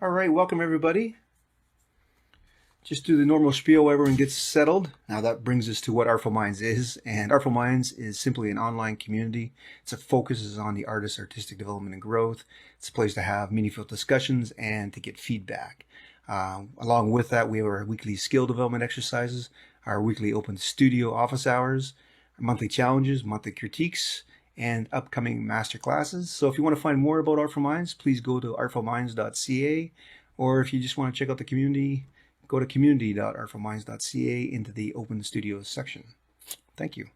All right, welcome everybody. Just do the normal spiel where everyone gets settled. Now that brings us to what Artful Minds is. And Artful Minds is simply an online community. Its focus is on the artist's artistic development and growth. It's a place to have meaningful discussions and to get feedback. Along with that, we have our weekly skill development exercises, our weekly open studio office hours, monthly challenges, monthly critiques, and upcoming master classes. So if you want to find more about Artful Minds, please go to artfulminds.ca, or if you just want to check out the community, go to community.artfulminds.ca into the open studios section. Thank you.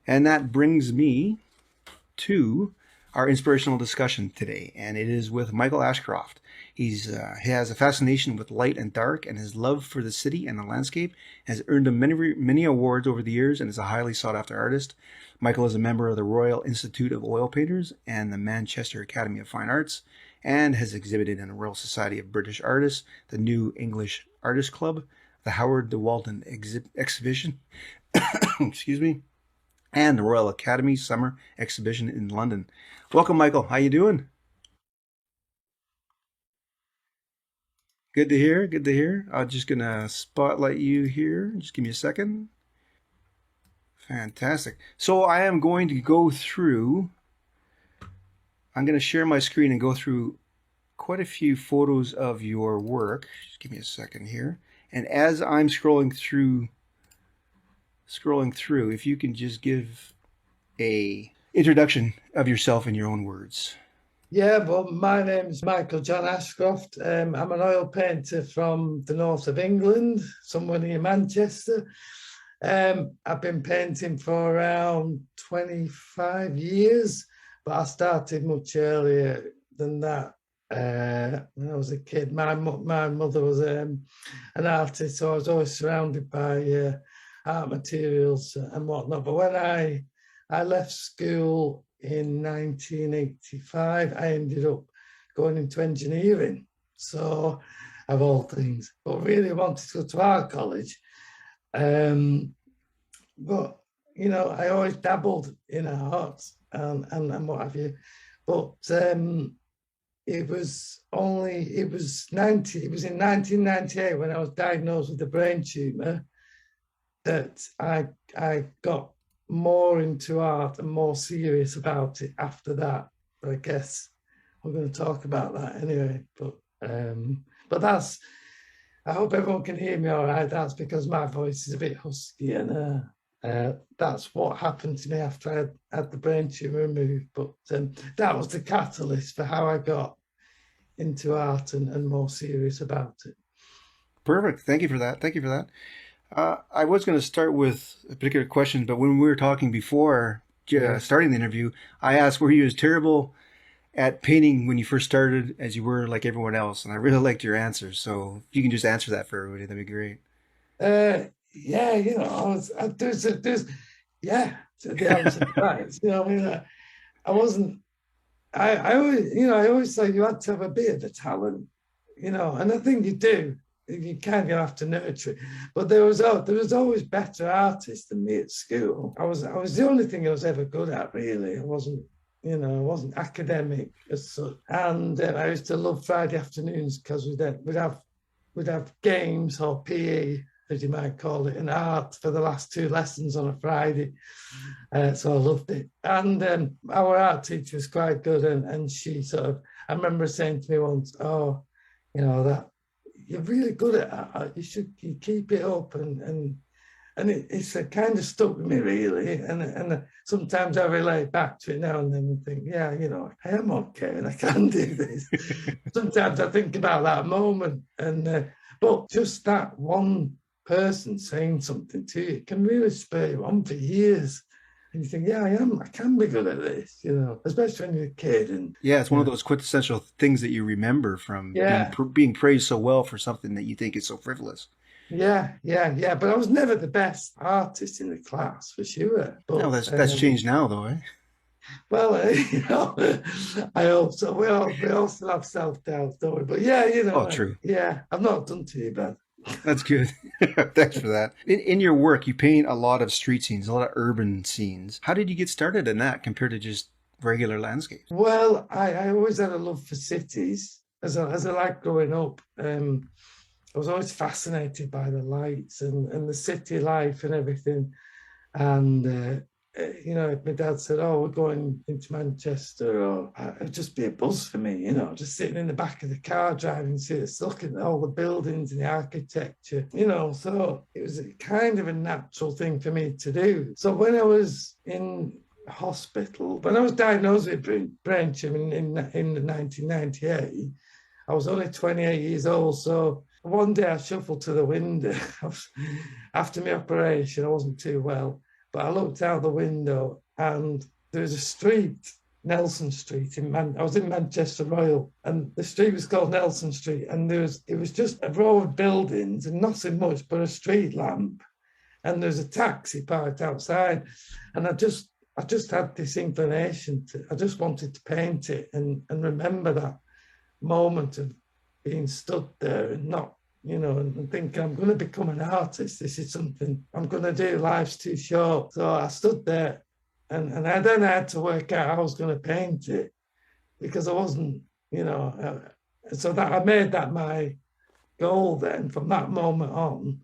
And that brings me to our inspirational discussion today, and it is with Michael Ashcroft. He has a fascination with light and dark, and his love for the city and the landscape has earned him many awards over the years and is a highly sought-after artist. Michael is a member of the Royal Institute of Oil Painters and the Manchester Academy of Fine Arts, and has exhibited in the Royal Society of British Artists, the New English Artists Club, the Howard de Walton Exhibition, excuse me, and the Royal Academy Summer Exhibition in London. Welcome, Michael. How you doing? Good to hear. Good to hear. I'm just gonna spotlight you here. Just give me a second. Fantastic. So I am going to go through. I'm going to share my screen and go through quite a few photos of your work. Just give me a second here. And as I'm scrolling through, if you can just give a introduction of yourself in your own words. Yeah, well, my name's Michael John Ashcroft. I'm an oil painter from the north of England, somewhere near Manchester. I've been painting for around 25 years, but I started much earlier than that. When I was a kid, my mother was an artist, so I was always surrounded by art materials and whatnot. But when I left school in 1985, I ended up going into engineering. So, of all things, but really wanted to go to art college. But I always dabbled in art and what have you. But it was in 1998 when I was diagnosed with a brain tumor that I got more into art and more serious about it after that. But I guess we're going to talk about that anyway. But that's, I hope everyone can hear me all right. That's because my voice is a bit husky, and that's what happened to me after I had the brain tumor removed. But that was the catalyst for how I got into art and more serious about it. Perfect. Thank you for that. Thank you for that. I was going to start with a particular question, but when we were talking before starting the interview, I asked, were you as terrible at painting when you first started as you were like everyone else? And I really liked your answer. So if you can just answer that for everybody, that'd be great. Yeah, yeah, so the answer to that is, I wasn't, I always say you had to have a bit of the talent, and I think you do. You kind of have to nurture it. But there was always better artists than me at school. I was the only thing I was ever good at, really. I wasn't academic as such. And I used to love Friday afternoons because we'd have games or PE, as you might call it, and art for the last two lessons on a Friday. So I loved it. And our art teacher was quite good, and she I remember saying to me once, "Oh, that you're really good at art. You keep it up," and it's kind of stuck with me, really. And sometimes I relate back to it now and then and think, yeah, I am okay and I can do this. Sometimes I think about that moment, but just that one person saying something to you can really spur you on for years. And you think, yeah, I can be good at this, especially when you're a kid. And yeah, it's one of those quintessential things that you remember from being praised so well for something that you think is so frivolous. Yeah. But I was never the best artist in the class, for sure. But, no, that's changed now, though, eh? Well, I hope so. We all still have self-doubt, don't we? But yeah, Oh, true. Yeah, I've not done too bad. That's good. Thanks for that. In your work, you paint a lot of street scenes, a lot of urban scenes. How did you get started in that compared to just regular landscapes? Well, I always had a love for cities. as a lad growing up, I was always fascinated by the lights and the city life and everything. And you know, if my dad said, "Oh, we're going into Manchester," or it'd just be a buzz for me, you know, just sitting in the back of the car driving, looking at all the buildings and the architecture, you know. So it was a kind of a natural thing for me to do. So when I was in hospital, when I was diagnosed with brain tumor in 1998, I was only 28 years old. So one day I shuffled to the window after my operation. I wasn't too well, but I looked out the window and there was a street, Nelson Street I was in Manchester Royal, and the street was called Nelson Street, and it was just a row of buildings and nothing much but a street lamp, and there's a taxi parked outside, and I just had this inclination I just wanted to paint it and remember that moment of being stood there and not, you know, and think I'm going to become an artist. This is something I'm going to do. Life's too short. So I stood there and I then had to work out how I was going to paint it because I wasn't, you know, so that I made that my goal then from that moment on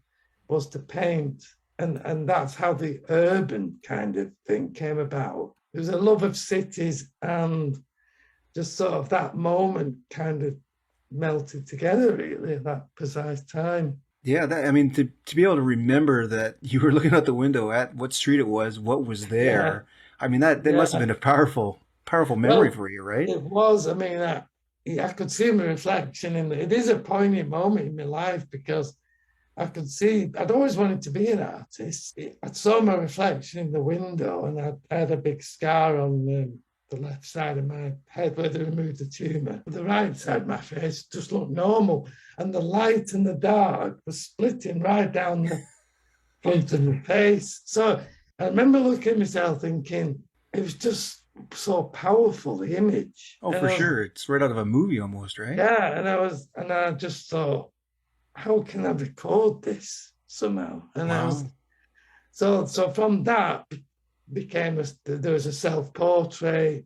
was to paint. And that's how the urban kind of thing came about. It was a love of cities and just sort of that moment kind of melted together really at that precise time. Yeah, I mean, to be able to remember that you were looking out the window at what street it was, what was there. I mean, that must have been a powerful memory for you, right? It was. I mean, I could see my reflection in it is a poignant moment in my life because I could see I'd always wanted to be an artist. I saw my reflection in the window, and I had a big scar on the left side of my head where they removed the tumor. The right side of my face just looked normal, and the light and the dark was splitting right down the front of my face. So I remember looking at myself thinking, it was just so powerful, the image. Oh, for sure. It's right out of a movie almost, right? Yeah, and I just thought, how can I record this somehow? And I was so from that became there was a self-portrait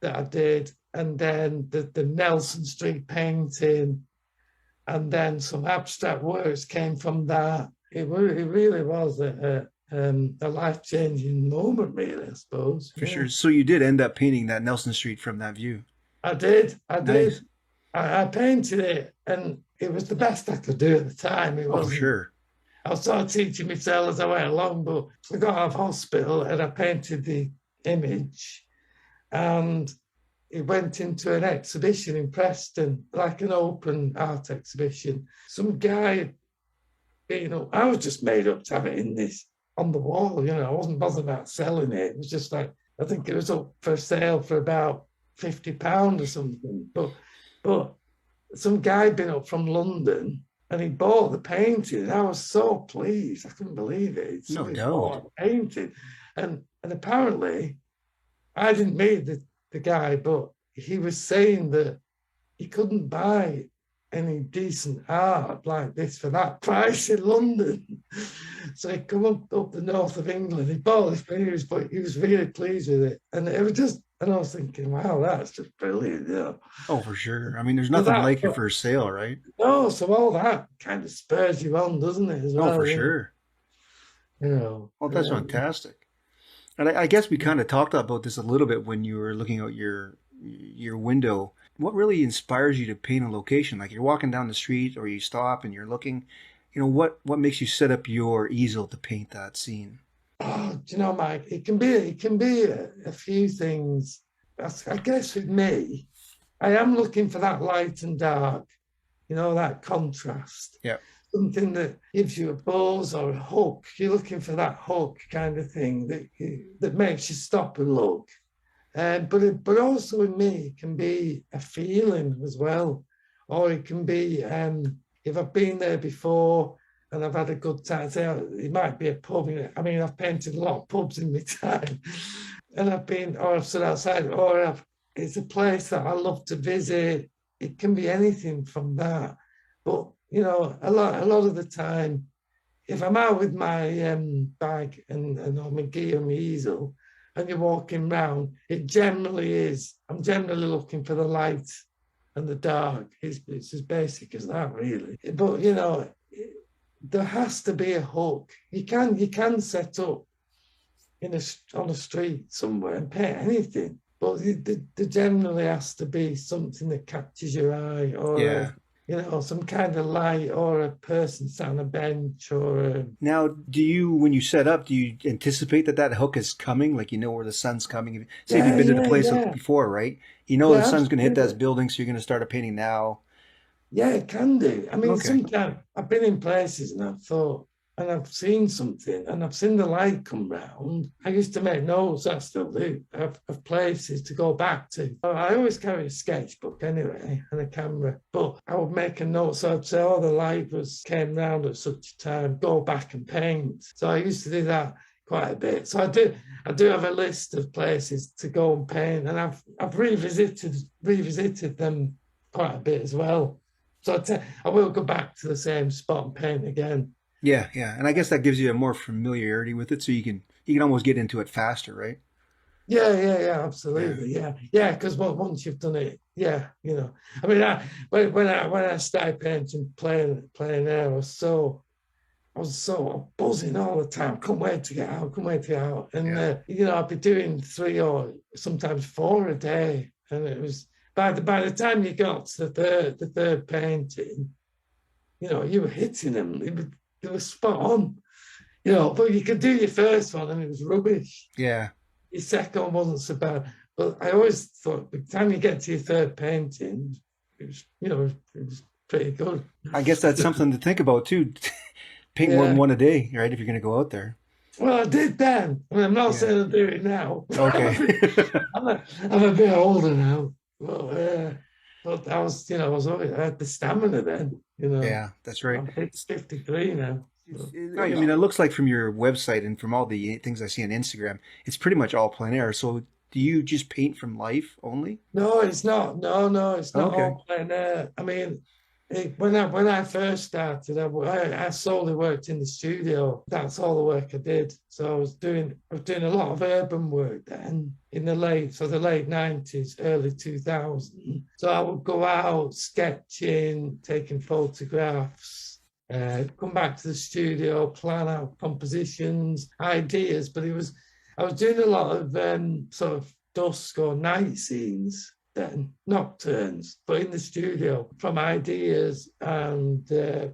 that I did, and then the Nelson Street painting, and then some abstract works came from that. It really was a life-changing moment, really, I suppose. For sure. So you did end up painting that Nelson Street from that view. I did. Nice. I painted it, and it was the best I could do at the time. It was for sure. I was sort of teaching myself as I went along, but I got out of hospital and I painted the image, and it went into an exhibition in Preston, like an open art exhibition. Some guy, you know, I was just made up to have it in this on the wall, you know, I wasn't bothered about selling it. It was just like, I think it was up for sale for about £50 or something. But some guy had been up from London and he bought the painting. And I was so pleased. I couldn't believe it. So no doubt. Painting. And apparently I didn't meet the guy, but he was saying that he couldn't buy any decent art like this for that price in London. So he come up the north of England. He bought this painting, but he was really pleased with it. And it was just, and I was thinking, wow, that's just brilliant. You know? Oh, for sure. I mean, there's nothing like it for sale, right? No, so all that kind of spurs you on, doesn't it? As well, for sure. You know. Oh, that's fantastic. And I guess we kind of talked about this a little bit when you were looking out your window. What really inspires you to paint a location? Like you're walking down the street or you stop and you're looking, you know, what makes you set up your easel to paint that scene? Oh, do you know, Mike, it can be a few things. I guess with me, I am looking for that light and dark, you know, that contrast. Yeah. Something that gives you a buzz or a hook. You're looking for that hook kind of thing that makes you stop and look. But also in me, it can be a feeling as well, or it can be if I've been there before and I've had a good time. Say it might be a pub. I mean, I've painted a lot of pubs in my time, and I've stood outside, or it's a place that I love to visit. It can be anything from that, but you know, a lot of the time, if I'm out with my bag and my gear and my easel, and you're walking round, it generally is. I'm generally looking for the light and the dark. It's as basic as that, really. But you know, there has to be a hook. You can set up on a street somewhere and paint anything, but there generally has to be something that catches your eye, or Yeah. some kind of light, or a person sat on a bench, or Now, when you set up, do you anticipate that hook is coming? Like, you know where the sun's coming? Say if you've yeah, been to the yeah, place yeah, before, right? You know the yeah, sun's going to hit that absolutely. building, so you're going to start a painting now. Yeah, it can do. I mean, Okay. sometimes I've been in places and I've thought, and I've seen something, and I've seen the light come round. I used to make notes, I still do, of places to go back to. I always carry a sketchbook anyway and a camera, but I would make a note. So I'd say, oh, the light came round at such a time, go back and paint. So I used to do that quite a bit. So I do have a list of places to go and paint, and I've revisited them quite a bit as well. So I will go back to the same spot and paint again. Yeah, yeah. And I guess that gives you a more familiarity with it, so you can almost get into it faster, right? Yeah, yeah, yeah, Yeah. absolutely, yeah, yeah. Because once you've done it, yeah, I mean, when I started painting, playing air, I was so buzzing all the time. Couldn't wait to get out. Couldn't wait to get out. And Yeah. I'd be doing 3 or sometimes 4 a day, and it was by the time you got to the third painting, you were hitting them. They were spot on. But you could do your first one and it was rubbish. Yeah. Your second one wasn't so bad. But I always thought by the time you get to your third painting, it was pretty good. I guess that's something to think about too. Paint more than Yeah. one a day, right? If you're going to go out there. Well, I did then. I mean, I'm not Yeah. saying I do it now. Okay. I'm a bit older now. But I had the stamina then. Yeah, that's right. I'm 53 now. I mean, it looks like from your website and from all the things I see on Instagram, it's pretty much all plein air. So do you just paint from life only? No, it's not. No, no, it's not Okay. all plein air. I mean, when I first started, I solely worked in the studio. That's all the work I did. So I was doing a lot of urban work then in the late 90s, early 2000s. So I would go out sketching, taking photographs, come back to the studio, plan out compositions, ideas. But I was doing a lot of sort of dusk or night scenes then, nocturnes, but in the studio, from ideas and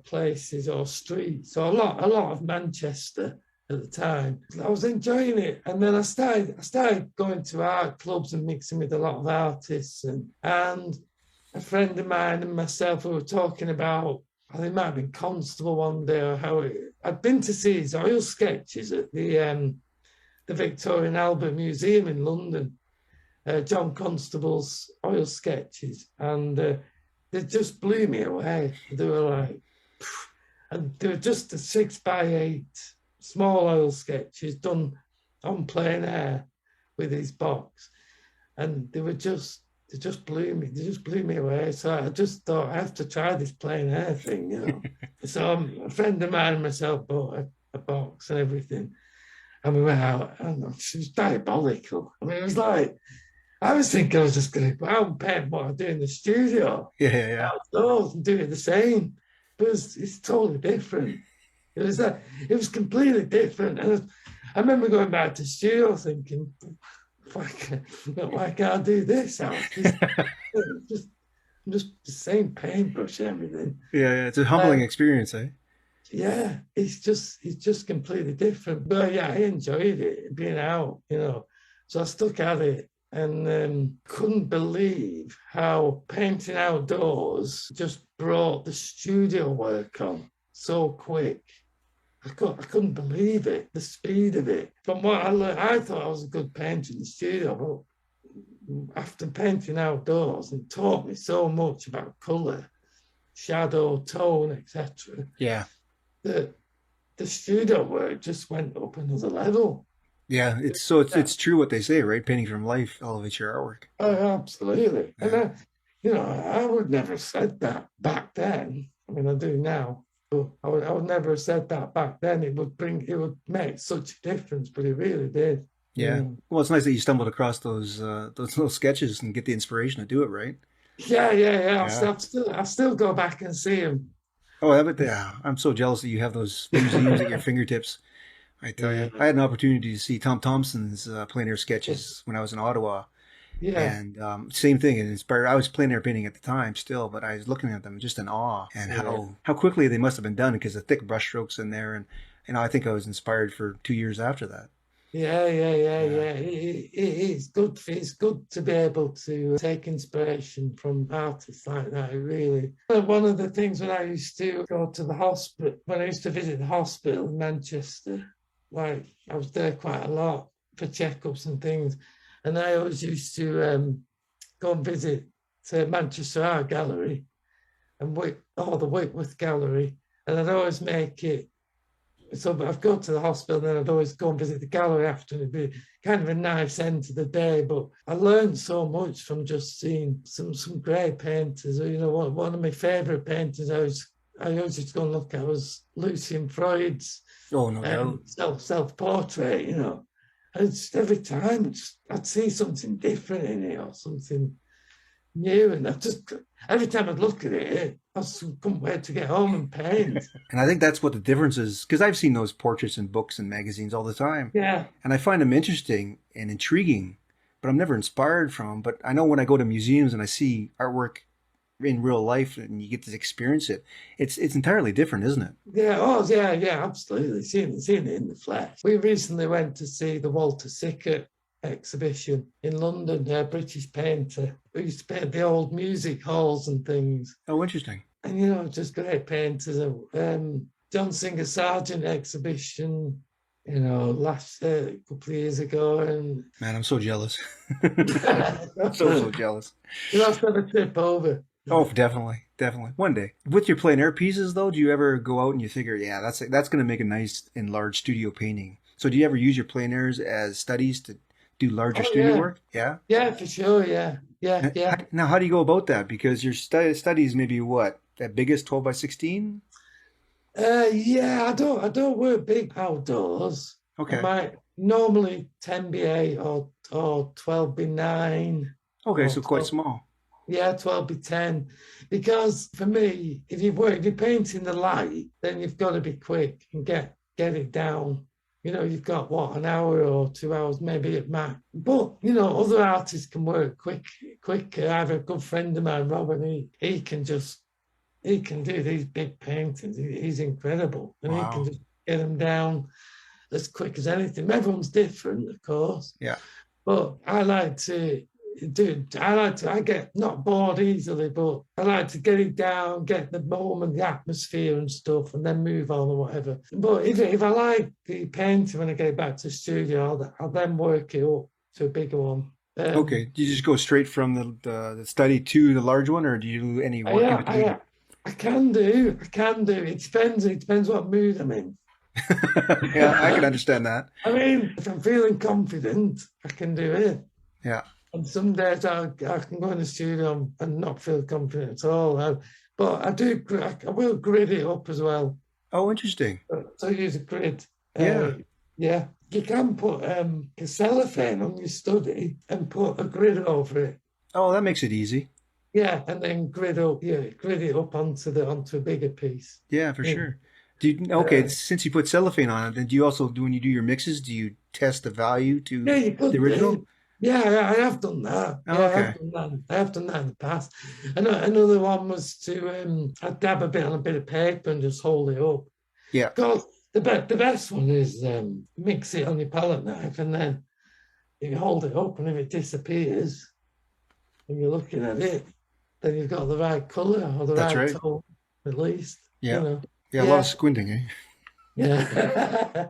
places or streets. So a lot of Manchester at the time. I was enjoying it, and then I started going to art clubs and mixing with a lot of artists, and a friend of mine and myself, we were talking about, I think it might have been Constable one day, or I'd been to see his oil sketches at the Victoria and Albert Museum in London. John Constable's oil sketches, and they just blew me away. They were like, and they were just a 6x8 small oil sketches done on plein air with his box, and they just blew me. They just blew me away. So I just thought I have to try this plein air thing. So a friend of mine and myself bought a box and everything, and we went out, and she was diabolical. I mean, it was like, I was thinking I was just going to go out and paint what I do in the studio, Yeah, yeah, yeah. outdoors, and do it the same. But it's totally different. It was completely different. And I remember going back to the studio thinking, why can't I do this? Just the same paintbrush and everything. Yeah, yeah. It's a humbling experience, eh? Yeah, it's just completely different. But yeah, I enjoyed it being out. So I stuck at it, and couldn't believe how painting outdoors just brought the studio work on so quick. I couldn't believe it, the speed of it. From what I learned, I thought I was a good painter in the studio, but after painting outdoors, it taught me so much about colour, shadow, tone, etc., Yeah. that the studio work just went up another level. Yeah, it's true what they say, right? Painting from life elevates your artwork. Oh, absolutely. Yeah. And I would never have said that back then. I mean, I do now, but I would never have said that back then. It would make such a difference, but it really did. Yeah. Well, it's nice that you stumbled across those little sketches and get the inspiration to do it, right? Yeah. Yeah. I still go back and see him. Oh, but yeah, I'm so jealous that you have those museums at your fingertips. I tell you, Yeah, I had an opportunity to see Tom Thompson's plein air sketches when I was in Ottawa, yeah, and same thing. It inspired. I was plein air painting at the time still, but I was looking at them just in awe, and yeah. how quickly they must have been done because the thick brushstrokes in there, and I think I was inspired for 2 years after that. Yeah. Yeah. It's good to be able to take inspiration from artists like that, really. One of the things when I used to go to the hospital, when I used to visit the hospital in Manchester, like I was there quite a lot for checkups and things. And I always used to go and visit Manchester Art Gallery and the Whitworth Gallery. And I'd always make it so I'd go to the hospital and then I'd always go and visit the gallery after, and it'd be kind of a nice end to the day. But I learned so much from just seeing some great painters. You know, one of my favourite painters I always used to go and look at was Lucian Freud's Oh, no doubt. self portrait. You know, and it's every time I'd see something different in it or something new, and I just every time I'd look at it, I just couldn't wait to get home and paint. And I think that's what the difference is, because I've seen those portraits in books and magazines all the time, Yeah. and I find them interesting and intriguing, but I'm never inspired from them. But I know when I go to museums and I see artwork in real life and you get to experience it, it's entirely different, isn't it? Yeah, absolutely. Seeing it in the flesh. We recently went to see the Walter Sickert exhibition in London, a British painter who used to paint the old music halls and things. Oh, interesting. And, you know, just great painters. John Singer Sargent exhibition, you know, last couple of years ago. And Man, I'm so jealous. So you jealous. have to have a trip over. Oh, definitely, definitely. One day. With your plein air pieces, though, do you ever go out and you figure, yeah, that's going to make a nice enlarged studio painting? So do you ever use your plein airs as studies to do larger Oh, studio yeah. work? Yeah. Yeah, for sure. Yeah. Now, how do you go about that? Because your studies maybe what, that biggest 12 by 16? Yeah, I don't work big outdoors. I Okay. might normally 10 by 8 or 12 by 9 Okay, or so quite 12, small. yeah, 12 by 10. Because for me, if you're painting the light, then you've got to be quick and get it down. You know, you've got what, an hour or 2 hours maybe at max. But you know, other artists can work quick. I have a good friend of mine, Rob, and he can do these big paintings. He's incredible, and he can Wow. just get them down as quick as anything. Everyone's different, of course, Yeah. but I like to do. I get not bored easily, but I like to get it down, get the moment, the atmosphere and stuff, and then move on or whatever. But if I like the painting when I get back to the studio, I'll then work it up to a bigger one. Okay. Do you just go straight from the study to the large one, or do you do any work in Yeah, between? I can do. I can do. It depends. It depends what mood I'm in. Yeah, I can understand that. I mean, if I'm feeling confident, I can do it. Yeah. And some days I can go in the studio and not feel confident at all. But I do. I will grid it up as well. Oh, interesting. So I use a grid. Uh, Yeah. yeah, you can put a cellophane on your study and put a grid over it. Oh, that makes it easy. Yeah, and then grid it up onto a bigger piece. Yeah, for Yeah. sure. Okay, since you put cellophane on it, then do you also do when you do your mixes, do you test the value Yeah, to you the could original? do. Yeah, I have done that. Oh, okay. I have done that in the past. And another one was to I dab a bit on a bit of paper and just hold it up. Yeah. Because the best one is mix it on your palette knife and then you hold it up, and if it disappears when you're looking at it, then you've got the right colour or the That's right right. tone at least. You Yeah. know. Yeah, a lot of Yeah. squinting, eh? Yeah.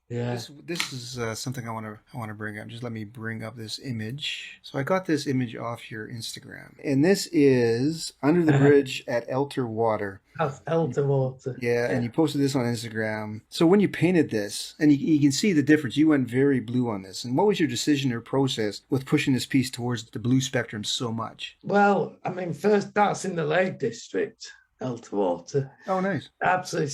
Yeah. This is something I want to bring up. Just let me bring up this image. So I got this image off your Instagram, and this is under the bridge at Elter Water. That's Elder Water. Yeah, and Yeah. you posted this on Instagram. So when you painted this, and you can see the difference, you went very blue on this. And what was your decision or process with pushing this piece towards the blue spectrum so much? Well, I mean, first that's in the Lake District, Elter Water. Oh, nice. Absolutely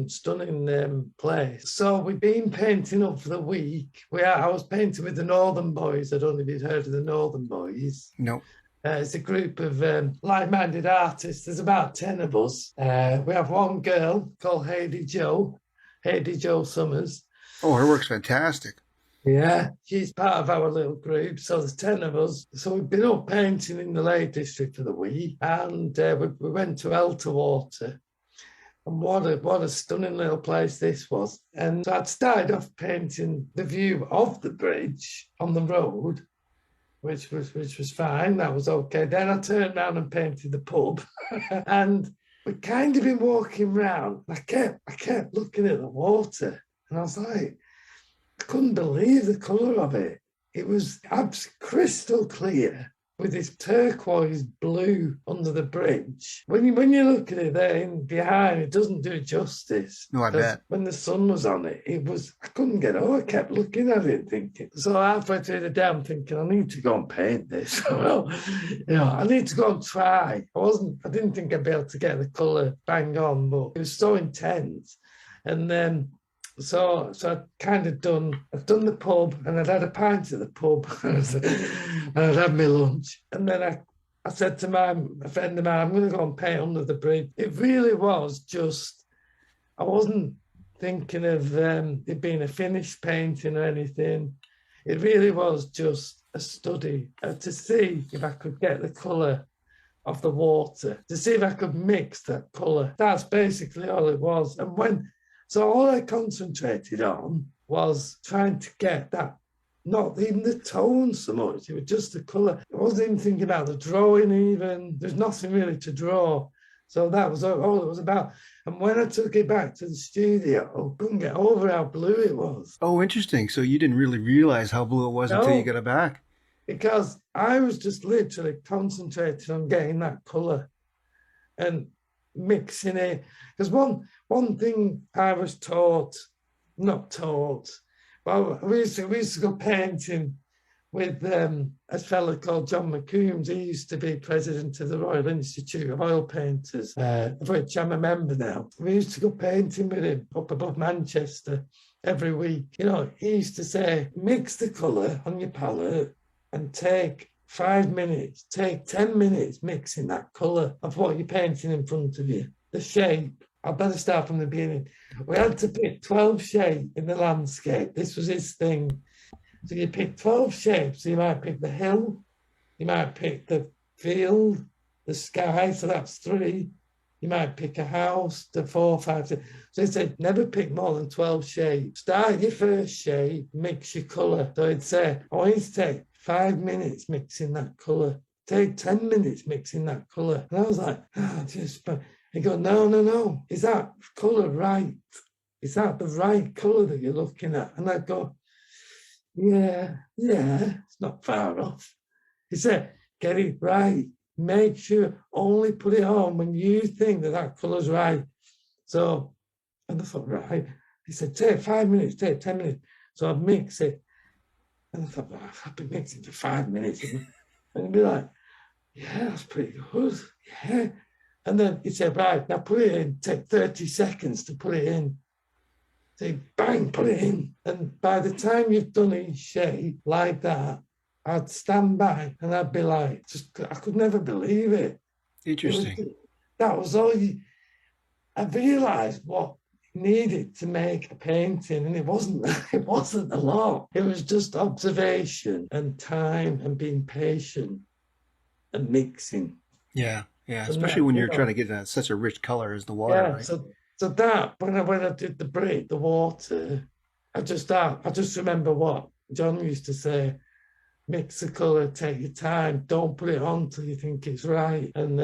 stunning place. So we've been painting up for the week. I was painting with the Northern Boys. I don't know if you've heard of the Northern Boys. No. It's a group of like-minded artists. There's about 10 of us. We have one girl called Hayley Jo Summers. Oh, her work's fantastic. Yeah, she's part of our little group. So there's 10 of us. So we've been up painting in the Lake District for the week, and we went to Elterwater. And what a stunning little place this was. And so I'd started off painting the view of the bridge on the road, which was fine. That was okay. Then I turned around and painted the pub. And we'd kind of been walking around. I kept looking at the water, and I was like, I couldn't believe the colour of it. It was crystal clear with this turquoise blue under the bridge. When you look at it there in behind, it doesn't do it justice. No, I bet. When the sun was on it, I couldn't get over. I kept looking at it thinking. So halfway through the day, I'm thinking, I need to go and paint this. Well, I need to go and try. I didn't think I'd be able to get the colour bang on, but it was so intense. And then so I'd I'd done the pub, and I'd had a pint at the pub, and I'd had my lunch. And then I said to a friend of mine, I'm going to go and paint under the bridge. It really was just, I wasn't thinking of it being a finished painting or anything. It really was just a study to see if I could get the colour of the water, to see if I could mix that colour. That's basically all it was. And so all I concentrated on was trying to get that, not even the tone so much, it was just the colour. I wasn't even thinking about the drawing even. There's nothing really to draw. So that was all it was about. And when I took it back to the studio, I couldn't get over how blue it was. Oh, interesting. So you didn't really realize how blue it was until you got it back. Because I was just literally concentrated on getting that colour and mixing it. Because one thing I was not taught, well, we used to go painting with a fellow called John McCombs. He used to be president of the Royal Institute of Oil Painters, of which I'm a member now. We used to go painting with him up above Manchester every week. He used to say, mix the colour on your palette and take 5 minutes, take 10 minutes mixing that colour of what you're painting in front of you. The shape. I better start from the beginning. We had to pick 12 shapes in the landscape. This was his thing. So you pick 12 shapes. So you might pick the hill, you might pick the field, the sky, so that's 3. You might pick a house, the 4, 5, 6. So he said, never pick more than 12 shapes. Start your first shape, mix your colour. So he'd say, I want you to take 5 minutes mixing that colour. Take 10 minutes mixing that colour. And I was like, he go, no. Is that colour right? Is that the right colour that you're looking at? And I go, yeah, it's not far off. He said, get it right. Make sure, only put it on when you think that colour's right. So, and I thought, right. He said, take 5 minutes, take 10 minutes. So I'd mix it. And I thought, I've been mixing for 5 minutes. And he'd be like, yeah, that's pretty good. Yeah. And then he said, right, now put it in. Take 30 seconds to put it in. Say, bang, put it in. And by the time you've done each shape like that, I'd stand back and I'd be like, I could never believe it. Interesting. That was all I realised what needed to make a painting, and it wasn't a lot. It was just observation and time and being patient and mixing. Yeah, especially when you're trying to get such a rich color as the water. Yeah, right? so that when I did the water, I just remember what John used to say: mix the color, take your time, don't put it on till you think it's right, and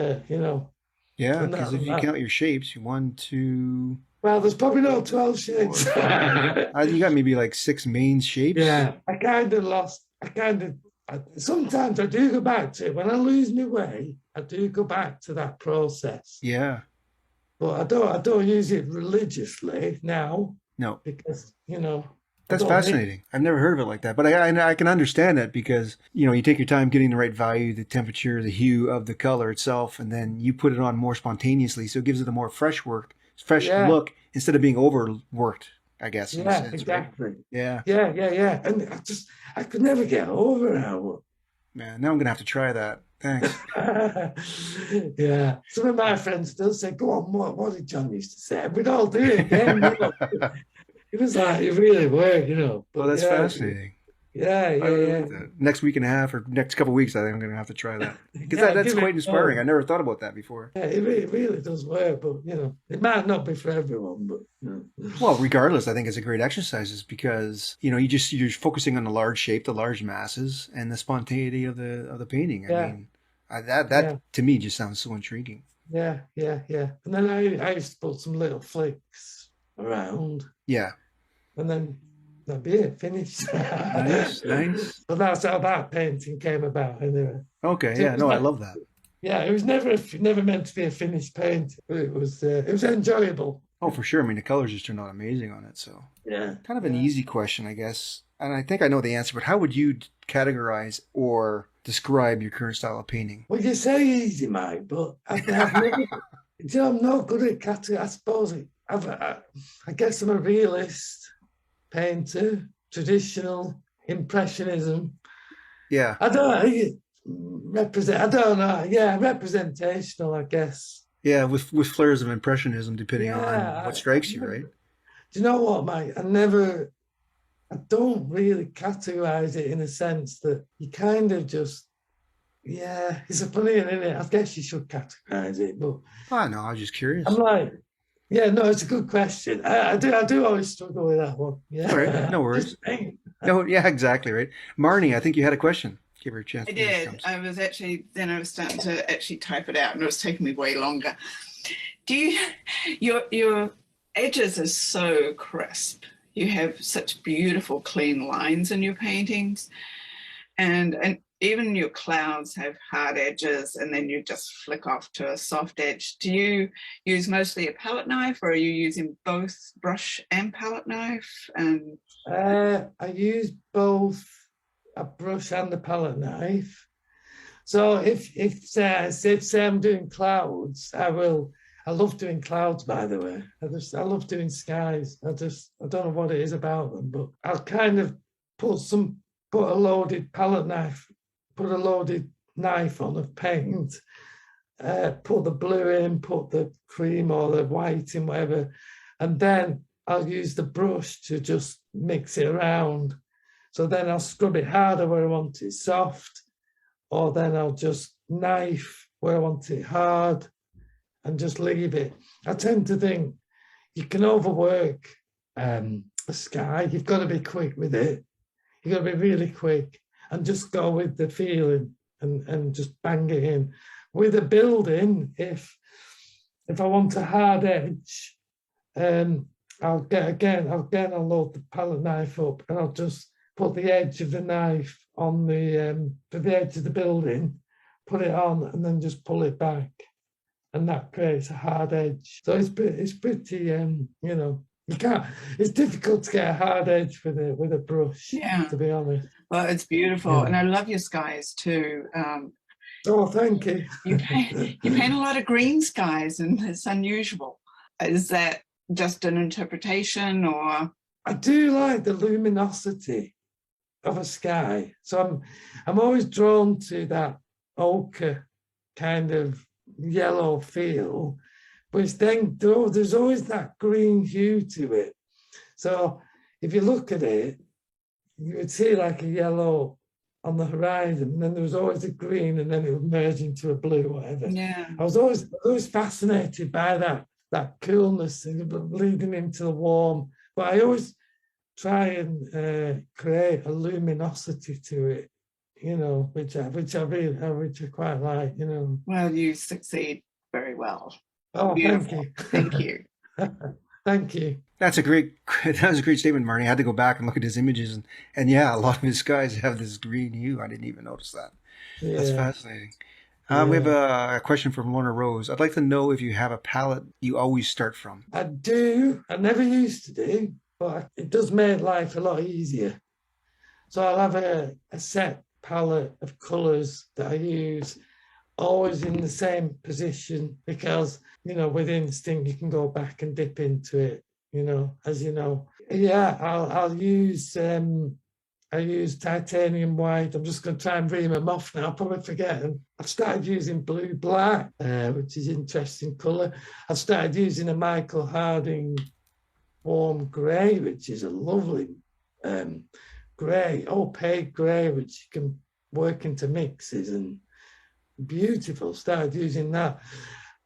Yeah, because if you count your shapes, 1, 2. Well, there's probably not 12 shapes. You got maybe like 6 main shapes. Yeah, I kind of lost. Sometimes I do go back to it. When I lose my way, I do go back to that process. Yeah. But I don't use it religiously now. No. Because, That's fascinating. I've never heard of it like that. But I can understand it because, you take your time getting the right value, the temperature, the hue of the color itself, and then you put it on more spontaneously. So it gives it a more fresh look instead of being overworked, I guess. Yeah, sense, exactly. Right? Yeah. Yeah. And I could never get over how Man, now I'm gonna have to try that. Thanks. Yeah, some of my friends still say, "Go on, what did John used to say?" We'd all do it again. It was like it really worked. Well, But that's yeah, fascinating. yeah, I yeah, really yeah. like that. Next week and a half or next couple of weeks, I think I'm gonna have to try that because Yeah, that's give it quite a inspiring. I go. never thought about that before. Yeah, it really does work, but it might not be for everyone, but Well, regardless, I think it's a great exercise because you're focusing on the large shape, the large masses, and the spontaneity of the painting. I yeah, mean, that yeah, to me just sounds so intriguing. yeah, yeah, yeah. And then I used to put some little flicks around, Yeah, and then that'd be it, finished. nice, nice. But that's how that painting came about, anyway. Okay, So it yeah, was no, I not, love that. yeah, it was never meant to be a finished painting. But it was enjoyable. Oh, for sure. I mean, the colors just turned out amazing on it. So, Yeah, kind of an yeah. easy question, I guess. And I think I know the answer, but how would you categorize or describe your current style of painting? Well, you say easy, Mike, but I've never. I'm not good at category. I suppose I guess I'm a realist painter, traditional impressionism. Yeah, I don't represent. I don't know. Yeah, representational, I guess. yeah, with flares of impressionism, depending on what Yeah. strikes you, right? Do you know what, Mike? I don't really categorize it in a sense that you kind of just. Yeah, it's a funny, isn't it? I guess you should categorize it, but Oh, no, I was just I'm curious. like, yeah, no, it's a good question. I do always struggle with that one. All right, Yeah, no just worries. paint. No, yeah, exactly, right. Marnie, I think you had a question. Give her a chance I before she did. comes. I was starting to actually type it out, and it was taking me way longer. Do you, your edges are so crisp. You have such beautiful, clean lines in your paintings, and even your clouds have hard edges, and then you just flick off to a soft edge. Do you use mostly a palette knife, or are you using both brush and palette knife? And I use both a brush and a palette knife. So if say I'm doing clouds, I will. I love doing clouds, by the way. I love doing skies. I don't know what it is about them, but I'll kind of put some put a loaded palette knife, put a loaded knife on of paint, put the blue in, put the cream or the white in, whatever, and then I'll use the brush to just mix it around. So then I'll scrub it harder where I want it soft, or then I'll just knife where I want it hard and just leave it. I tend to think you can overwork the sky. You've got to be quick with it. You've got to be really quick and just go with the feeling and just bang it in. With a building, if I want a hard edge, I'll load the palette knife up and I'll just put the edge of the knife on the edge of the building, put it on, and then just pull it back, and that creates a hard edge. So it's pretty, you can't. It's difficult to get a hard edge with a brush, yeah, to be honest. well, it's beautiful, and I love your skies too. Oh, thank you. You paint a lot of green skies, and it's unusual. Is that just an interpretation, or? I do like the luminosity of a sky. So I'm always drawn to that ochre kind of yellow feel, but then there's always that green hue to it. So if you look at it, you would see like a yellow on the horizon, and then there was always a green, and then it would merge into a blue, whatever. Yeah. I was always fascinated by that coolness leading into the warm, but I always try and create a luminosity to it, which I quite like, Well, you succeed very well. Oh, Beautiful. thank Thank you. you. Thank you. That was a great statement, Marnie. I had to go back and look at his images, and yeah, a lot of his skies have this green hue. I didn't even notice that. That's Yeah. fascinating. We have a question from Lorna Rose. I'd like to know if you have a palette you always start from. I do. I never used to do, but it does make life a lot easier. So I'll have a set palette of colours that I use, always in the same position, because with instinct you can go back and dip into it, as you know. Yeah, I'll use I use titanium white. I'm just going to try and ream them off now. I'll probably forget them. I've started using blue black, which is interesting colour. I've started using a Michael Harding warm grey, which is a lovely grey, opaque grey, which you can work into mixes and beautiful. Started using that.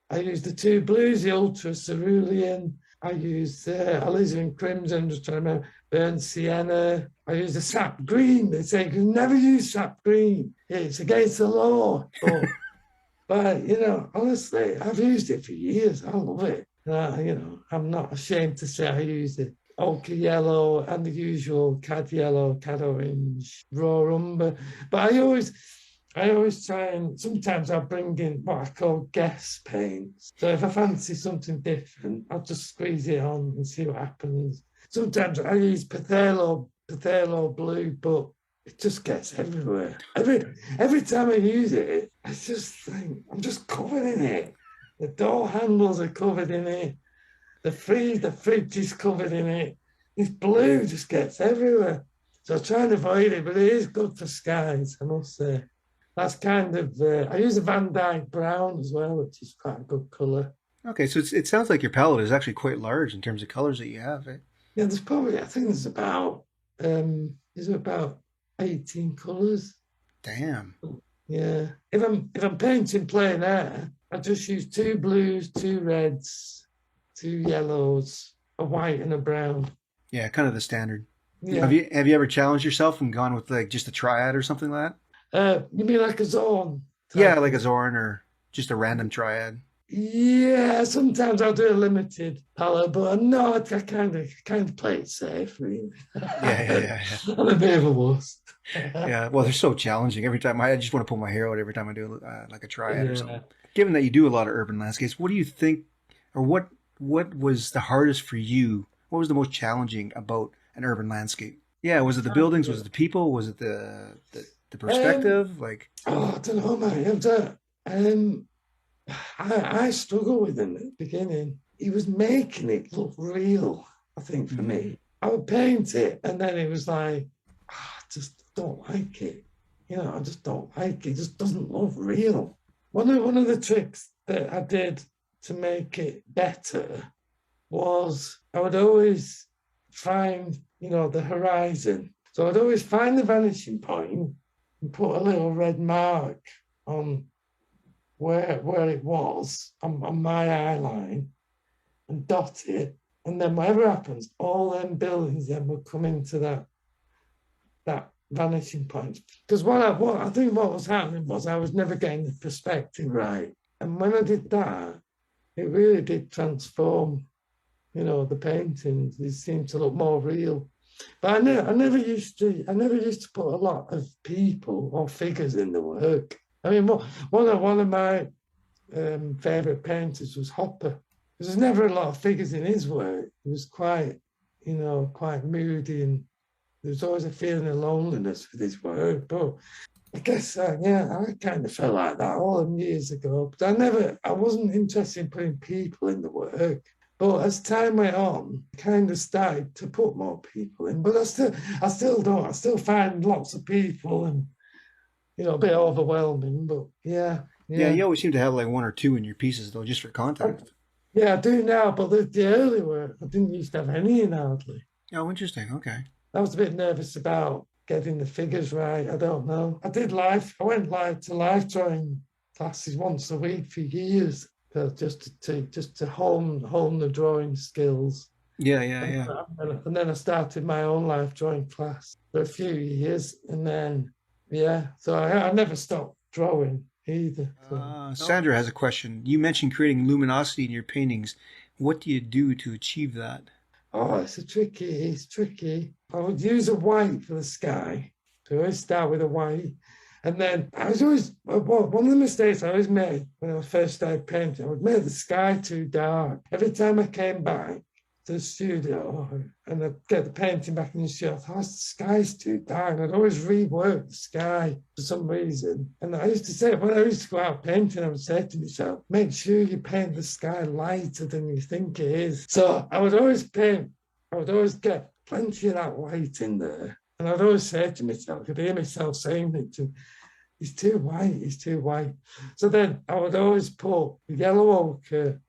I use the two blues, the Ultra Cerulean. I use alizarin crimson, just trying to remember, burnt sienna. I use the sap green. They say you can never use sap green. It's against the law. But you know, honestly, I've used it for years. I love it. You know, I'm not ashamed to say I use it. Ochre yellow and the usual cad yellow, cad orange, raw umber. But I always try, and sometimes I'll bring in what I call guest paints. So if I fancy something different, I'll just squeeze it on and see what happens. Sometimes I use Pathelo blue, but it just gets everywhere. Every time I use it, I just think I'm just covered in it. The door handles are covered in it. The fridge is covered in it. This blue just gets everywhere. So I try and avoid it, but it is good for skies, I must say. That's kind of, I use a Van Dyke brown as well, which is quite a good colour. Okay, so it sounds like your palette is actually quite large in terms of colors that you have, eh? Yeah, I think there's about 18 colours. Damn. Yeah. If I'm painting plein air, I just use 2 blues, 2 reds, 2 yellows, a white and a brown. Yeah, kind of the standard. Yeah. Have you ever challenged yourself and gone with like just a triad or something like that? You mean like a zone? Yeah, like a Zorn or just a random triad. Yeah, sometimes I'll do a limited palette, but no, I kind of play it safe. I mean. Yeah. I'm a bit of a wuss. Yeah, well, they're so challenging. Every time I just want to pull my hair out every time I do like a triad or something. Given that you do a lot of urban landscapes, what do you think, or what was the hardest for you? What was the most challenging about an urban landscape? Yeah, was it the buildings? Was it the people? Was it the perspective? I don't know, man. I struggle with him at the beginning. He was making it look real, I think, for me. I would paint it, and then it was like, I just don't like it. You know, I just don't like it. It just doesn't look real. One of the tricks that I did to make it better was I would always find, you know, the horizon. So I'd always find the vanishing point and put a little red mark on where it was on my eye line and dot it. And then whatever happens, all them buildings then will come into that vanishing point. Because what I think what was happening was I was never getting the perspective right. And when I did that, it really did transform, you know, the paintings. They seemed to look more real. But I never used to put a lot of people or figures in the work. I mean, one of my favourite painters was Hopper. There's never a lot of figures in his work. It was quite moody, and there was always a feeling of loneliness with his work. But I guess, I kind of felt like that all them years ago. But I wasn't interested in putting people in the work. But as time went on, I kind of started to put more people in. But I still don't. I still find lots of people, and you know, a bit overwhelming. But yeah. You always seem to have like 1 or 2 in your pieces though, just for context. Yeah, I do now. But the early work, I didn't used to have any in hardly. Oh, interesting. Okay. I was a bit nervous about getting the figures right. I don't know. I went live to live drawing classes once a week for years. Just to hone the drawing skills. Yeah. And then I started my own live drawing class for a few years, and then so I never stopped drawing either. So. Sandra has a question. You mentioned creating luminosity in your paintings. What do you do to achieve that? Oh, it's tricky. I would use a white for the sky. So I always start with a white. And then I was always, one of the mistakes I always made when I first started painting, I would make the sky too dark. Every time I came back to the studio and I'd get the painting back in the studio, I thought, the sky's too dark. And I'd always rework the sky for some reason. And I used to say, when I used to go out painting, I would say to myself, make sure you paint the sky lighter than you think it is. So I would always get plenty of that white in there. And I'd always say to myself, I could hear myself saying it to, he's too white, he's too white. So then I would always put yellow ochre,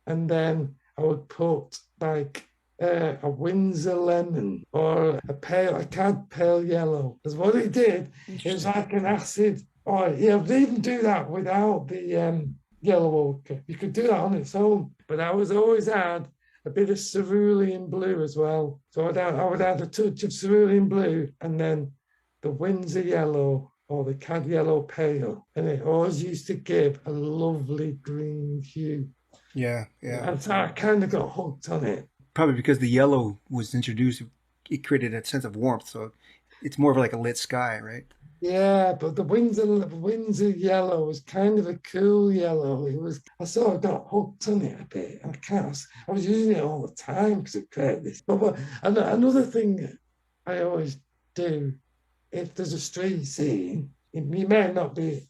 and then I would put like a Windsor lemon or a cad pale yellow. Because what he did, it was like an acid. Or yeah, they even do that without the yellow ochre. You could do that on its own. But I was always add a bit of cerulean blue as well. So I would add a touch of cerulean blue and then the Windsor yellow or the cad yellow pale. And it always used to give a lovely green hue. Yeah, yeah. And so I kind of got hooked on it. Probably because the yellow was introduced, it created a sense of warmth. So it's more of like a lit sky, right? Yeah, but the Windsor yellow was kind of a cool yellow. I sort of got hooked on it a bit. I was using it all the time because it created this. But another thing I always do, if there's a street scene, it may not be,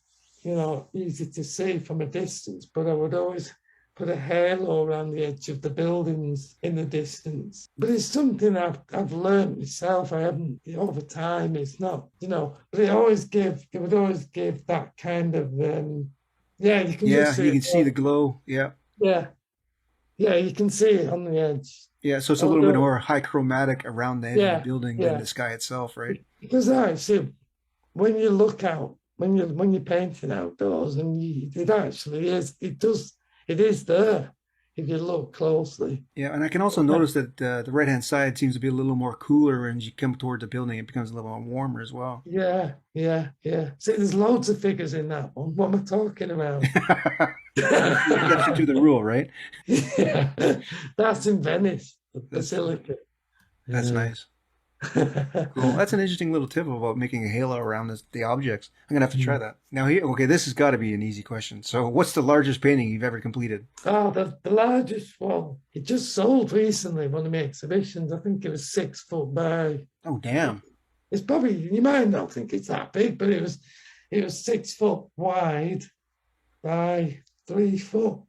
easy to see from a distance, but I would always put a halo around the edge of the buildings in the distance. But it's something I've learned myself. I haven't over time. It's not, but it would always give that kind of you can just see you can see the glow. Yeah. Yeah. Yeah, you can see it on the edge. Yeah, so it's a little bit more high chromatic around the edge of the building than the sky itself, right? Because I see when you look out, when you're painting outdoors, and it actually is, it is there if you look closely. Yeah, and I can also notice that the right-hand side seems to be a little more cooler, and as you come towards the building, it becomes a little more warmer as well. Yeah. See, there's loads of figures in that one. What am I talking about? You got to do the rule, right? Yeah, that's in Venice, the Basilica. That's nice. Cool. That's an interesting little tip about making a halo around the objects. I'm gonna have to try that. Now this has got to be an easy question. So what's the largest painting you've ever completed? Oh, the largest one. It just sold recently, one of my exhibitions. I think it was 6 foot by. Oh, damn. It's probably, you might not think it's that big, but it was 6 foot wide by 3 foot.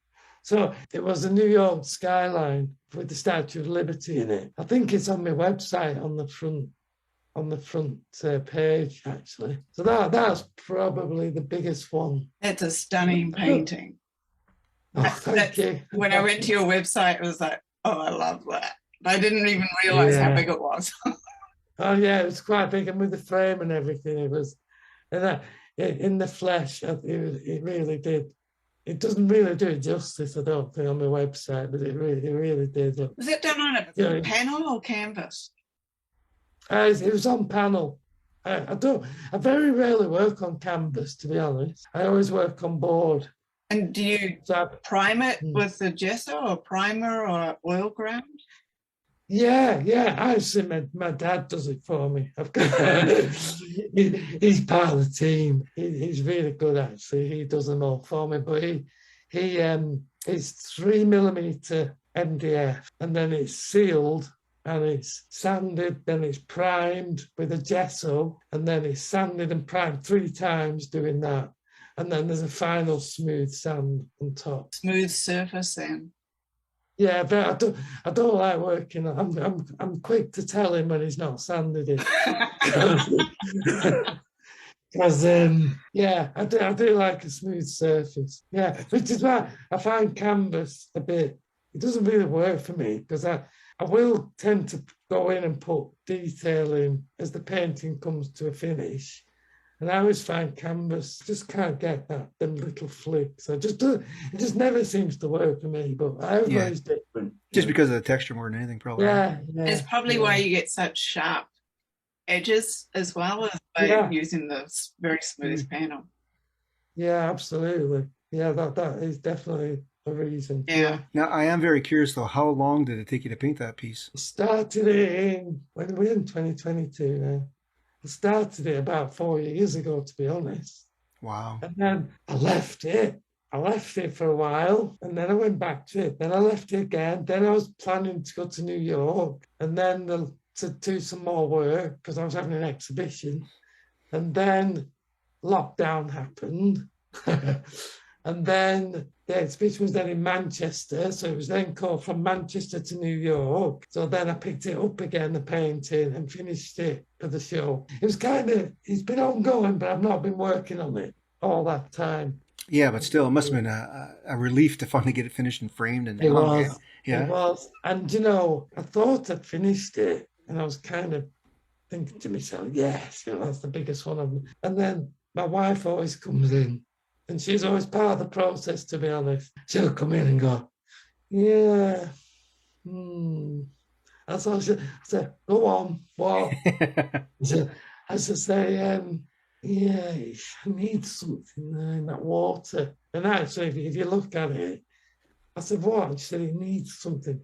So it was a New York skyline with the Statue of Liberty in it. I think it's on my website on the front page, actually. So that's probably the biggest one. It's a stunning painting. Oh, thank you. When I went to your website, it was like, oh, I love that. I didn't even realize how big it was. Oh yeah, it was quite big, and with the frame and everything, it was. And in the flesh, it really did. It doesn't really do it justice, I don't think, on my website, but it really did. Was it done on a panel or canvas? It was on panel. I very rarely work on canvas, to be honest. I always work on board. And do you prime it with the gesso or primer or oil ground? Yeah. Actually, my dad does it for me. He's part of the team. He's really good, actually. He does them all for me. But it's 3mm MDF, and then it's sealed and it's sanded. Then it's primed with a gesso, and then it's sanded and primed 3 times doing that. And then there's a final smooth sand on top. Smooth surface then. Yeah, but I don't like working. I'm quick to tell him when he's not sanded it. Because I do like a smooth surface. Yeah, which is why I find canvas a bit. It doesn't really work for me because I will tend to go in and put detail in as the painting comes to a finish. And I always find canvas just can't get them little flicks. It just never seems to work for me. But everybody's different. Just because of the texture more than anything, probably. Yeah. It's probably why you get such sharp edges as well as by using the very smooth panel. Yeah, absolutely. Yeah, that is definitely a reason. Yeah. Now, I am very curious, though. How long did it take you to paint that piece? I started it when we're in 2022 now. I started it about 4 years ago, to be honest. Wow. And then I left it. For a while, and then I went back to it. Then I left it again. Then I was planning to go to New York, and then to do some more work because I was having an exhibition. And then lockdown happened. And then the exhibition was then in Manchester, so it was then called From Manchester to New York. So then I picked it up again, the painting, and finished it for the show. It was it's been ongoing, but I've not been working on it all that time. Yeah, but still, it must have been a relief to finally get it finished and framed and It hung. was. Yeah. It was. And, you know, I thought I'd finished it, and I was kind of thinking to myself, yes, you know, that's the biggest one of them. And then my wife always comes in, and she's always part of the process, to be honest. She'll come in and go, yeah, That's all I said, go on, what? I should say, yeah, I need something in that water. And actually, if you look at it, I said, what? She said, it needs something.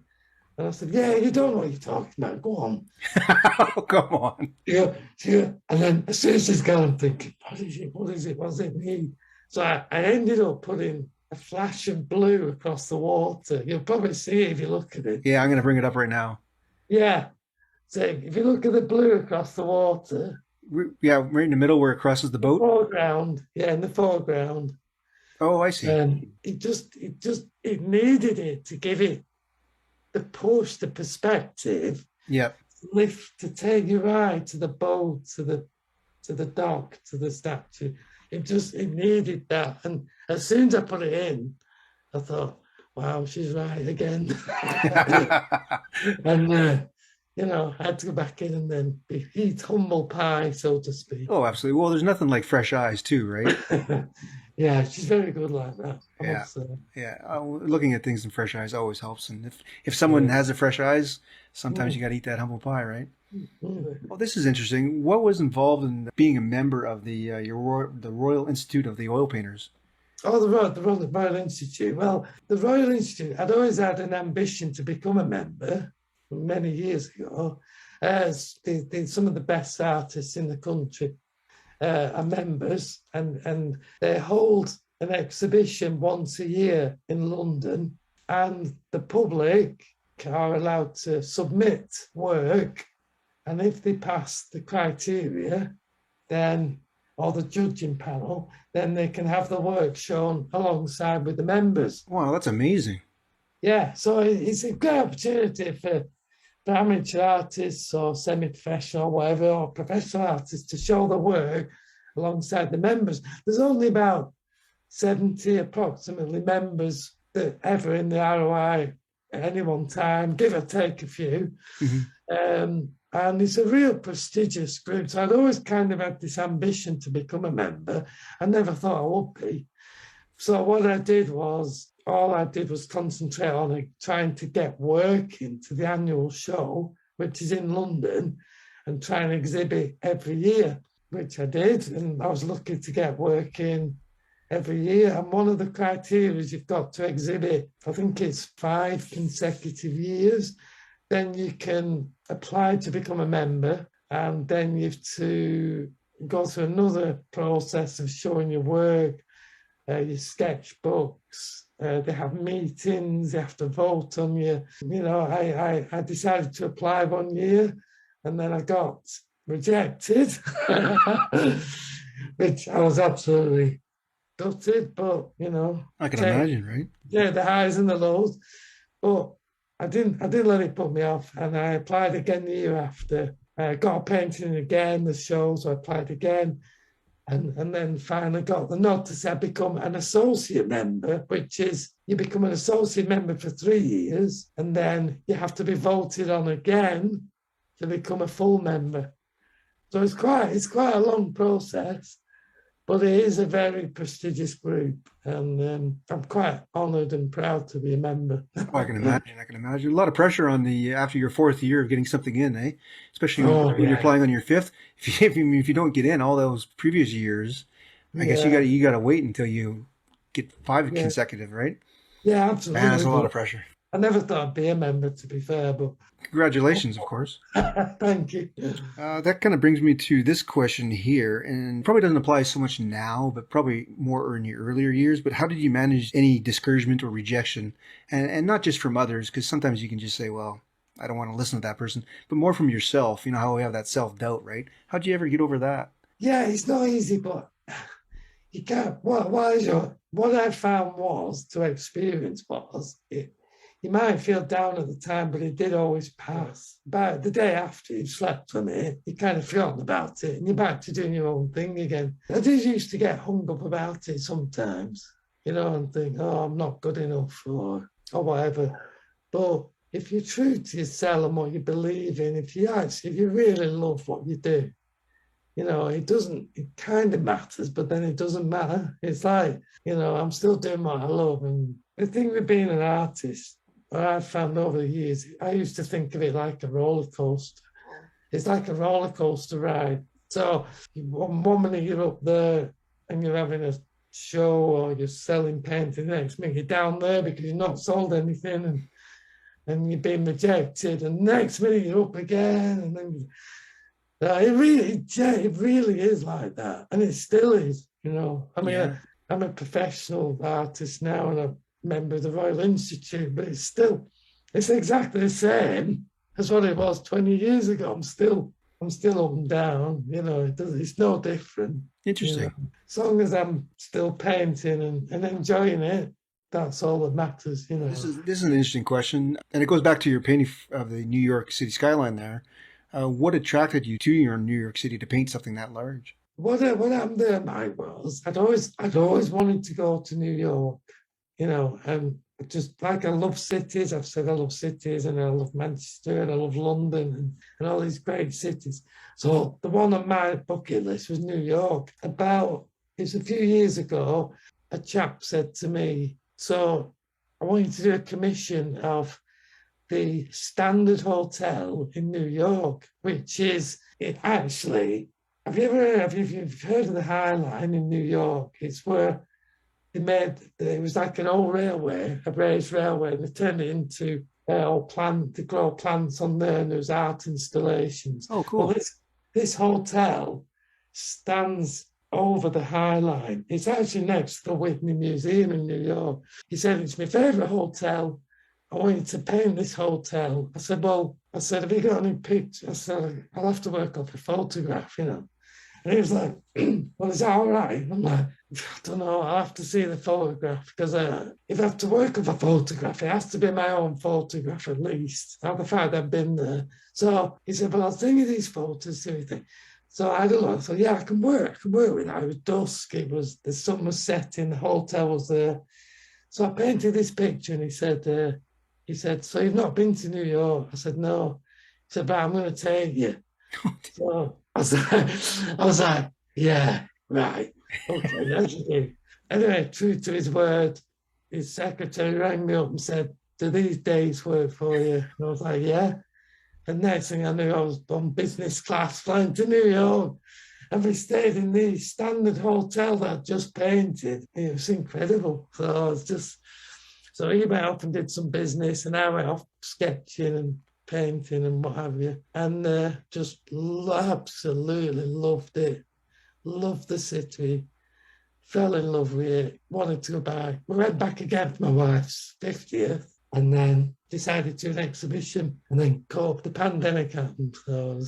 And I said, yeah, you don't know what you're talking about. Go on. Oh, come on. Yeah. And then as soon as she's gone, I'm thinking, what is it? What does it need? So I ended up putting a flash of blue across the water. You'll probably see it if you look at it. Yeah, I'm going to bring it up right now. Yeah. So if you look at the blue across the water. Yeah, right in the middle where it crosses the boat. Foreground. Yeah, in the foreground. Oh, I see. It needed it to give it the push, the perspective. Yeah. Lift, to take your eye to the boat, to the dock, to the statue. It needed that. And as soon as I put it in, I thought, wow, she's right again. And you know, I had to go back in and then eat humble pie, so to speak. Oh, absolutely. Well, there's nothing like fresh eyes too, right? Yeah, she's very good like that. Yeah. Yeah. Looking at things in fresh eyes always helps. And if someone has a fresh eyes, sometimes you got to eat that humble pie, right? Well, this is interesting. What was involved in being a member of the Royal Institute of the Oil Painters? Oh, the Royal Institute. Well, the Royal Institute, I'd always had an ambition to become a member many years ago. Some of the best artists in the country are members, and they hold an exhibition once a year in London, and the public are allowed to submit work, and if they pass the criteria, then, or the judging panel, then they can have the work shown alongside with the members. Wow, that's amazing. Yeah, so it's a great opportunity for amateur artists or semi-professional, whatever, or professional artists to show the work alongside the members. There's only about 70 approximately members that ever in the ROI at any one time, give or take a few. Mm-hmm. And it's a real prestigious group. So I'd always kind of had this ambition to become a member. I never thought I would be. So what I did was, all I did was concentrate on trying to get work into the annual show, which is in London, and try and exhibit every year, which I did. And I was lucky to get work in every year. And one of the criteria is you've got to exhibit, I think it's 5 consecutive years. Then you can apply to become a member, and then you have to go through another process of showing your work, your sketchbooks. They have meetings, they have to vote on you. You know, I decided to apply one year, and then I got rejected, which I was absolutely gutted, but, you know. I can imagine, right? Yeah, the highs and the lows. But I didn't let it put me off, and I applied again the year after. I got a painting again, the show, so I applied again. And then finally got the nod to say I become an associate member, which is you become an associate member for 3 years, and then you have to be voted on again to become a full member. So it's quite a long process, but it is a very prestigious group, and I'm quite honoured and proud to be a member. Oh, I can imagine. A lot of pressure on after your 4th year of getting something in, eh? Especially when you're applying on your 5th. If you don't get in all those previous years, I guess you got to wait until you get 5 consecutive, right? Yeah, absolutely. Man, that's a lot of pressure. I never thought I'd be a member, to be fair, but... Congratulations, of course. Thank you. That kind of brings me to this question here, and probably doesn't apply so much now, but probably more in your earlier years. But how did you manage any discouragement or rejection? And not just from others, because sometimes you can just say, well, I don't want to listen to that person, but more from yourself. You know how we have that self-doubt, right? How'd you ever get over that? Yeah, it's not easy, but you can't, what I found was to experience was you might feel down at the time, but it did always pass. About the day after you've slept on it, you kind of forgotten about it and you're back to doing your own thing again. I did used to get hung up about it sometimes, and think, oh, I'm not good enough or whatever. But if you're true to yourself and what you believe in, if you really love what you do, it kind of matters, but then it doesn't matter. It's like, I'm still doing what I love. And the thing with being an artist, what I've found over the years, I used to think of it like a roller coaster. It's like a roller coaster ride. So one minute you're up there and you're having a show or you're selling painting, the next minute you're down there because you've not sold anything and you're being rejected, and the next minute you're up again, and then it really is like that, and it still is. I mean, yeah. I'm a professional artist now and a member of the Royal Institute, but it's exactly the same as what it was 20 years ago. I'm still up and down. It's no different. Interesting. As long as I'm still painting and enjoying it, that's all that matters. This is an interesting question, and it goes back to your painting of the New York City skyline there. What attracted you to your New York City to paint something that large? What happened there, Mike, was I'd always wanted to go to New York, and just like I love cities. I've said I love cities, and I love Manchester, and I love London, and all these great cities. So the one on my bucket list was New York. It's a few years ago, a chap said to me, so I want you to do a commission of the Standard Hotel in New York, which is have you heard of the High Line in New York? It's where it was like an old railway, a raised railway, and they turned it into to grow plants on there, and there was art installations. Oh, cool. Well, this hotel stands over the High Line. It's actually next to the Whitney Museum in New York. He said, it's my favourite hotel. I want you to paint this hotel. I said, have you got any pictures? I said, I'll have to work off a photograph, And he was like, well, is that all right? I'm like, I don't know. I'll have to see the photograph because if I have to work off a photograph, it has to be my own photograph at least. The fact I've been there. So he said, well, I'll send you these photos, see everything. So I don't know. So yeah, I can work with that. It was dusk. The sun was setting. The hotel was there. So I painted this picture, and he said, so you've not been to New York? I said, no. He said, but I'm going to take you. So I was like, yeah, right. Okay, that's it. Anyway, true to his word, his secretary rang me up and said, do these days work for you? And I was like, yeah. And next thing I knew, I was on business class flying to New York. And we stayed in the Standard Hotel that I'd just painted. It was incredible. So he went off and did some business, and I went off sketching and painting and what have you. And just absolutely loved it. Loved the city. Fell in love with it. Wanted to go back. We went back again for my wife's 50th. And then decided to do an exhibition, and then the pandemic happened. So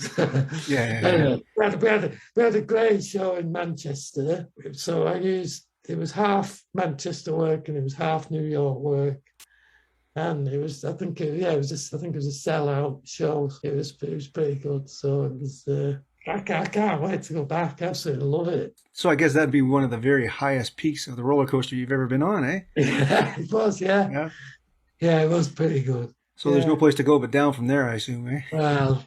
yeah. We had a great show in Manchester. So it was half Manchester work and it was half New York work. And it was, I think it was a sellout show. It was pretty good. So it was, I can't wait to go back. I absolutely love it. So I guess that'd be one of the very highest peaks of the roller coaster you've ever been on, eh? Yeah, it was, yeah. Yeah, it was pretty good. So there's no place to go but down from there, I assume, eh? Well,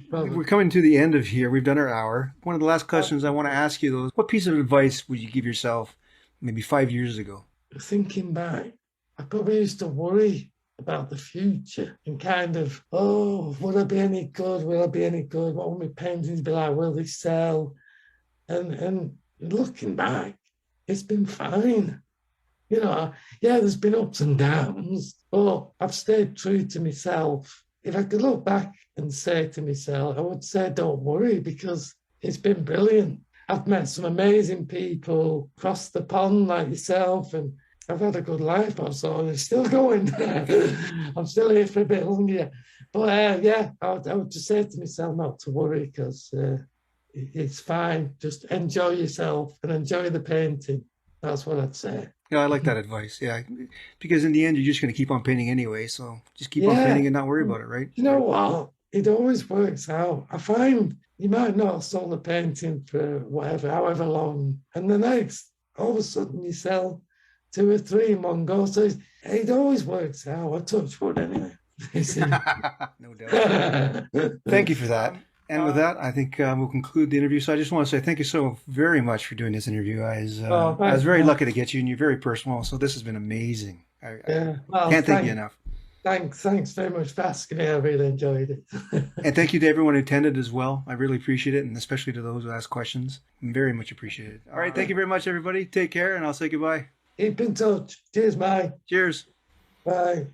we're coming to the end of here. We've done our hour. One of the last questions I want to ask you, though, what piece of advice would you give yourself maybe 5 years ago? Thinking back, I probably used to worry about the future and kind of, will I be any good? Will I be any good? What will my paintings be like? Will they sell? And looking back, it's been fine. There's been ups and downs, but I've stayed true to myself. If I could look back and say to myself, I would say don't worry, because it's been brilliant. I've met some amazing people across the pond like yourself, and I've had a good life also. It's still going. I'm still here for a bit longer. But I would just say to myself not to worry, because it's fine. Just enjoy yourself and enjoy the painting. That's what I'd say. Yeah, I like that advice. Yeah, because in the end, you're just going to keep on painting anyway. So just keep on Yeah. painting and not worry about it, right? You know what? It always works out. I find you might not have sold a painting for whatever, however long, and the next, all of a sudden, you sell 2 or 3 in one go. So it always works out. I touch wood anyway. No doubt. Thank you for that. And with that, I think we'll conclude the interview. So I just want to say thank you so very much for doing this interview. I was very lucky to get you, and you're very personal. So this has been amazing. I can't thank you enough. Thanks very much for asking me. I really enjoyed it. And thank you to everyone who attended as well. I really appreciate it, and especially to those who asked questions. Very much appreciated. All right, thank you very much, everybody. Take care, and I'll say goodbye. Keep in touch. Cheers, Mike. Cheers. Bye.